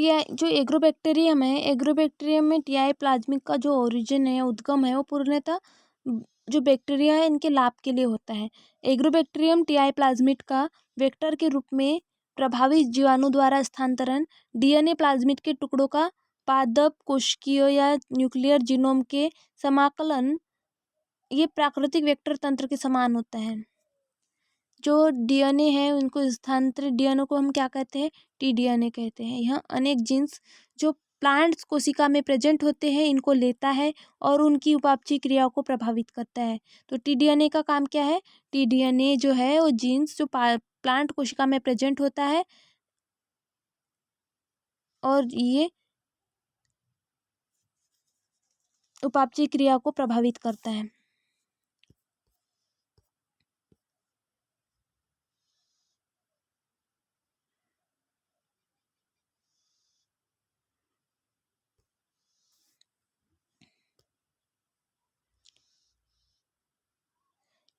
TI जो agrobacterium है, agrobacterium में टीआई प्लाज्मिक का जो ओरिजिन है, उद्गम है, वो पूर्णतः जो बैक्टीरिया है इनके लाभ के लिए होता है। एग्रोबैक्टीरियम टीआई प्लाज्मिड का वेक्टर के रूप में प्रभावित जीवाणु द्वारा स्थानांतरण, डीएनए प्लाज्मिड के टुकड़ों का पादप कोशिकीय या न्यूक्लियर जीनोम के समाकलन, ये प्राकृतिक वेक्टर तंत्र के समान होता है। जो डीएनए है उनको स्थानांतरित डीएनए को हम क्या कहते हैं? टीडीएनए कहते हैं। यह अनेक जीन्स जो प्लांट्स कोशिका में प्रेजेंट होते हैं इनको लेता है और उनकी उपापचय क्रियाओं को प्रभावित करता है। तो टीडीएनए का काम क्या है? टीडीएनए जो है वो जीन्स जो प्लांट कोशिका में प्रेजेंट होता है और ये उपापचय क्रिया को प्रभावित करता है।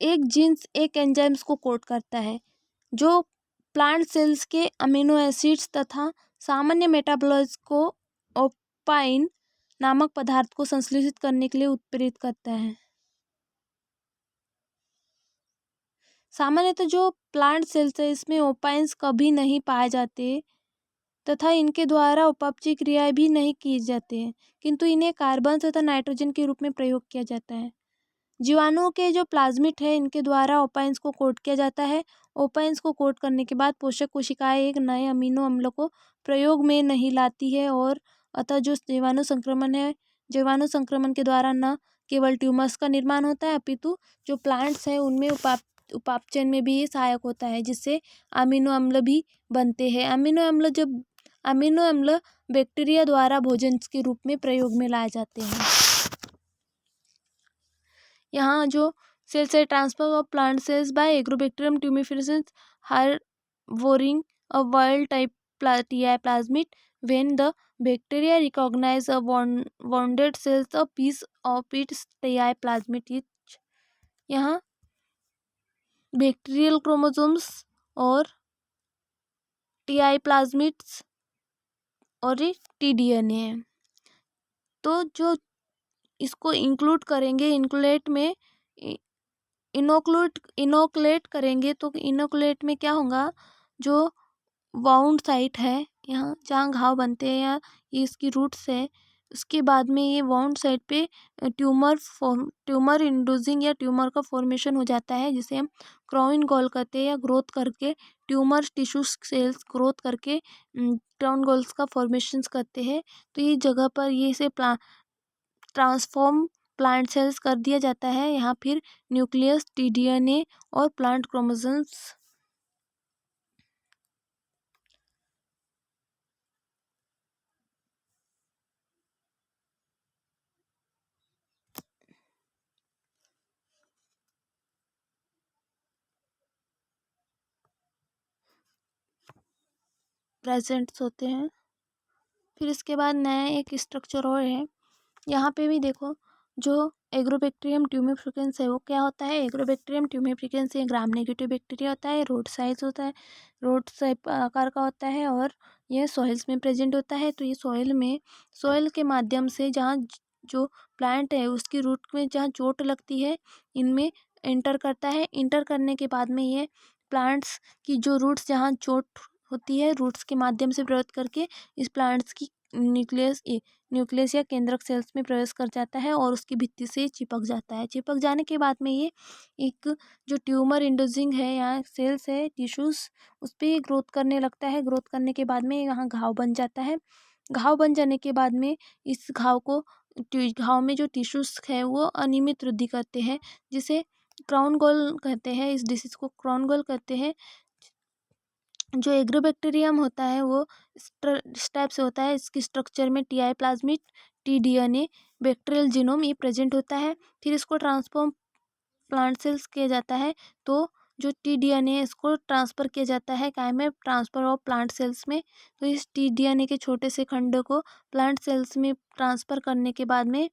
एक जीन्स एक एंजाइम्स को कोड करता है जो प्लांट सेल्स के अमीनो एसिड्स तथा सामान्य मेटाबॉलिट्स को ओपाइन नामक पदार्थ को संश्लेषित करने के लिए उत्प्रेरित करता है। सामान्यतः जो प्लांट सेल्स है इसमें ओपाइंस कभी नहीं पाए जाते तथा इनके द्वारा उपापचय क्रियाएं भी नहीं की जाती हैं, किंतु इन्हें कार्बन तथा नाइट्रोजन के रूप में प्रयोग किया जाता है। जीवाणुओं के जो प्लाज्मिड है इनके द्वारा ओपाइंस को कोड किया जाता है। ओपाइंस को कोड करने के बाद पोषक कोशिकाएं एक नए अमीनो अम्ल को प्रयोग में नहीं लाती है और अतः जो जीवाणु संक्रमण है, जीवाणु संक्रमण के द्वारा न केवल ट्यूमर्स का निर्माण होता है अपितु जो प्लांट्स हैं उनमें उपापचयन में भी ये सहायक होता है, जिससे अमीनो अम्ल भी बनते हैं। अमीनो अम्ल बैक्टीरिया द्वारा भोजन के रूप में प्रयोग में लाए जाते हैं। यहाँ जो सेल से transfer of plant cells by Agrobacterium tumefaciens harboring a wild type TI plasmid, when the bacteria recognize a wounded cells, a piece of its TI plasmid is यहाँ बैक्टीरियल क्रोमोसोम्स और टीआई प्लाज्मिड्स और ये T-DNA है। तो जो इसको include करेंगे इनक्लूलेट में इनोकुलेट करेंगे तो इनोकुलेट में क्या होगा? जो वाउंड साइट है यहाँ जहाँ घाव बनते हैं या ये इसकी रूट्स है, उसके बाद में ये वाउंड साइट पे ट्यूमर इंड्यूसिंग या ट्यूमर का फॉर्मेशन हो जाता है, जिसे हम क्राउन गॉल कहते हैं। या ग्रोथ करके ट्यूमर टिश्यू सेल्स ग्रोथ करके क्राउन गॉल्स का फॉर्मेशंस करते हैं। तो ये जगह पर ये इसे ट्रांसफॉर्म प्लांट सेल्स कर दिया जाता है। यहाँ फिर न्यूक्लियस, टीडीएनए और प्लांट क्रोमोसोम्स प्रेजेंट्स होते हैं। फिर इसके बाद नया एक स्ट्रक्चर और है, यहाँ पे भी देखो जो एग्रोबैक्टीरियम ट्यूमिफिकेंस है वो क्या होता है? एग्रोबैक्टीरियम ट्यूमिफिकेंस एक ग्राम नेगेटिव बैक्टीरिया होता है, रोड साइज होता है, रोड साइज आकार का होता है और यह सॉइल्स में प्रेजेंट होता है। तो ये सॉइल के माध्यम से जहाँ जो प्लांट है उसकी रूट में जहाँ चोट लगती है इनमें एंटर करता है। इंटर करने के बाद में ये प्लांट्स की जो रूट्स जहाँ चोट होती है रूट्स के माध्यम से प्रवेश करके इस प्लांट्स की न्यूक्लियस या केंद्रक सेल्स में प्रवेश कर जाता है और उसकी भित्ति से चिपक जाता है। चिपक जाने के बाद में ये एक जो ट्यूमर इंड्यूसिंग है या सेल्स है टिश्यूज उस पर ग्रोथ करने लगता है। ग्रोथ करने के बाद में यहाँ घाव बन जाता है। घाव बन जाने के बाद में इस घाव में जो टिश्यूज है वो अनियमित वृद्धि करते हैं, जिसे क्राउन गॉल कहते हैं। इस डिसीज को क्राउन गॉल कहते हैं। जो एग्रोबैक्टीरियम होता है वो इस टाइप से होता है। इसकी स्ट्रक्चर में TI plasmid, T-DNA, bacterial genome ये प्रेजेंट होता है। फिर इसको ट्रांसफॉर्म प्लांट सेल्स किया जाता है। तो जो टीडीएनए इसको ट्रांसफ़र किया जाता है काय में? ट्रांसफ़र ऑफ प्लांट सेल्स में। तो इस टीडीएनए के छोटे से खंड को प्लांट सेल्स में ट्रांसफ़र करने के बाद में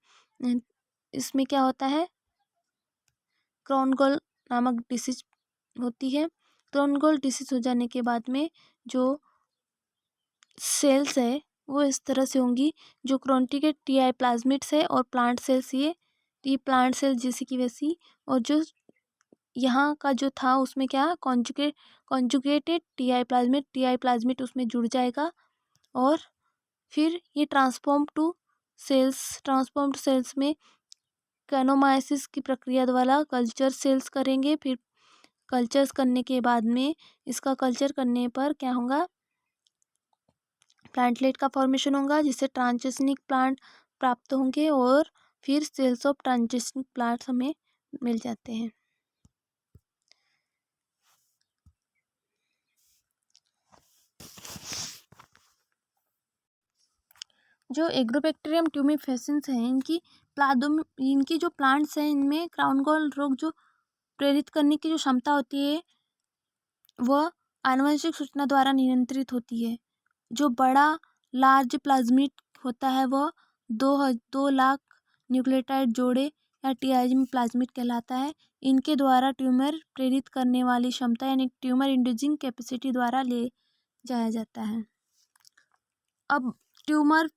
इसमें क्या होता है? क्राउन गॉल नामक डिसीज होती है। क्राउन गॉल डिसीज हो जाने के बाद में जो सेल्स है वो इस तरह से होंगी। जो क्रोनिक टीआई प्लाज्मिड्स है और प्लांट सेल्स, ये प्लांट सेल जैसी की वैसी, और जो यहाँ का जो था उसमें क्या कॉन्जुगेटेड टीआई प्लाज्मिड उसमें जुड़ जाएगा, और फिर ये ट्रांसफॉर्म्ड सेल्स में कैनोमाइसिस की प्रक्रिया द्वारा कल्चर सेल्स करेंगे। फिर कल्चर्स करने के बाद में इसका कल्चर करने पर क्या होगा, प्लांटलेट का फॉर्मेशन होगा, जिससे ट्रांजिशनिक प्लांट प्राप्त होंगे, और फिर सेल्स ऑफ ट्रांजिशनिक प्लांट्स हमें मिल जाते हैं। जो एग्रोबैक्टीरियम ट्यूमेफेसिन्स हैं, इनकी जो प्लांट्स हैं, इनमें क्राउन गॉल रोग जो प्रेरित करने की जो क्षमता होती है वह आनुवंशिक सूचना द्वारा नियंत्रित होती है। जो बड़ा लार्ज प्लाज्मिड होता है वह 2 लाख न्यूक्लियोटाइड जोड़े या टीआईजी प्लाज्मिड कहलाता है। इनके द्वारा ट्यूमर प्रेरित करने वाली क्षमता यानी ट्यूमर इंड्यूसिंग कैपेसिटी द्वारा ले जाया जाता है। अब ट्यूमर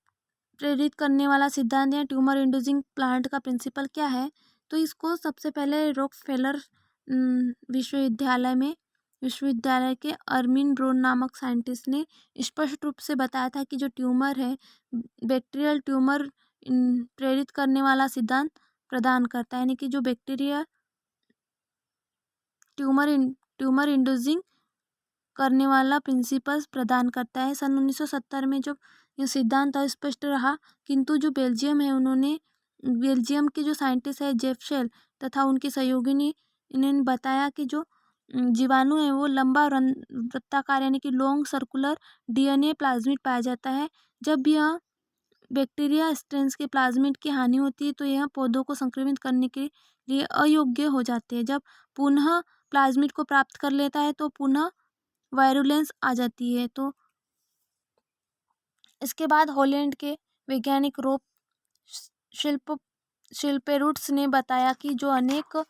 प्रेरित करने वाला सिद्धांत या ट्यूमर इंड्यूसिंग प्लांट का प्रिंसिपल क्या है, तो इसको सबसे पहले रॉकफेलर विश्वविद्यालय के अर्मिन ब्रोन नामक साइंटिस्ट ने स्पष्ट रूप से बताया था कि जो ट्यूमर है बैक्टीरियल ट्यूमर प्रेरित करने वाला सिद्धांत प्रदान करता है, यानी कि जो बैक्टीरिया ट्यूमर इंड्यूसिंग करने वाला प्रिंसिपल्स प्रदान करता है। सन 1970 में जब यह सिद्धांत अस्पष्ट रहा, किंतु जो बेल्जियम के जो साइंटिस्ट है जेफशेल तथा उनके सहयोगी ने इन्होंने बताया कि जो जीवाणु है वो लंबा वृत्ताकार यानी कि लॉन्ग सर्कुलर डीएनए प्लाज्मिड पाया जाता है। जब यह बैक्टीरिया स्ट्रेन्स के प्लाज्मिड की हानि होती है तो यह पौधों को संक्रमित करने के लिए अयोग्य हो जाते हैं। जब पुनः प्लाज्मिड को प्राप्त कर लेता है तो पुनः वायरुलेंस आ जाती है। तो इसके बाद हॉलैंड के वैज्ञानिक रोब शिल्पेरुट्स ने बताया कि जो अनेक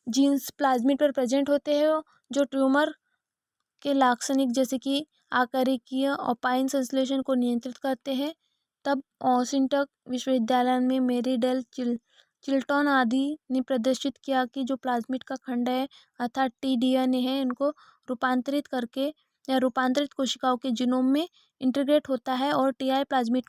जीन्स प्लाज्मिड पर प्रेजेंट होते हैं जो ट्यूमर के लाक्षणिक जैसे कि आकारिकीय ओपाइन संश्लेषण को नियंत्रित करते हैं। तब ओसिंटक विश्वविद्यालय में मेरी डेल चिल्टन आदि ने प्रदर्शित किया कि जो प्लाज्मिड का खंड है अर्थात टीडीएनए है, इनको रूपांतरित कोशिकाओं के जीनोम में इंटीग्रेट होता है और टीआई प्लाज्मिड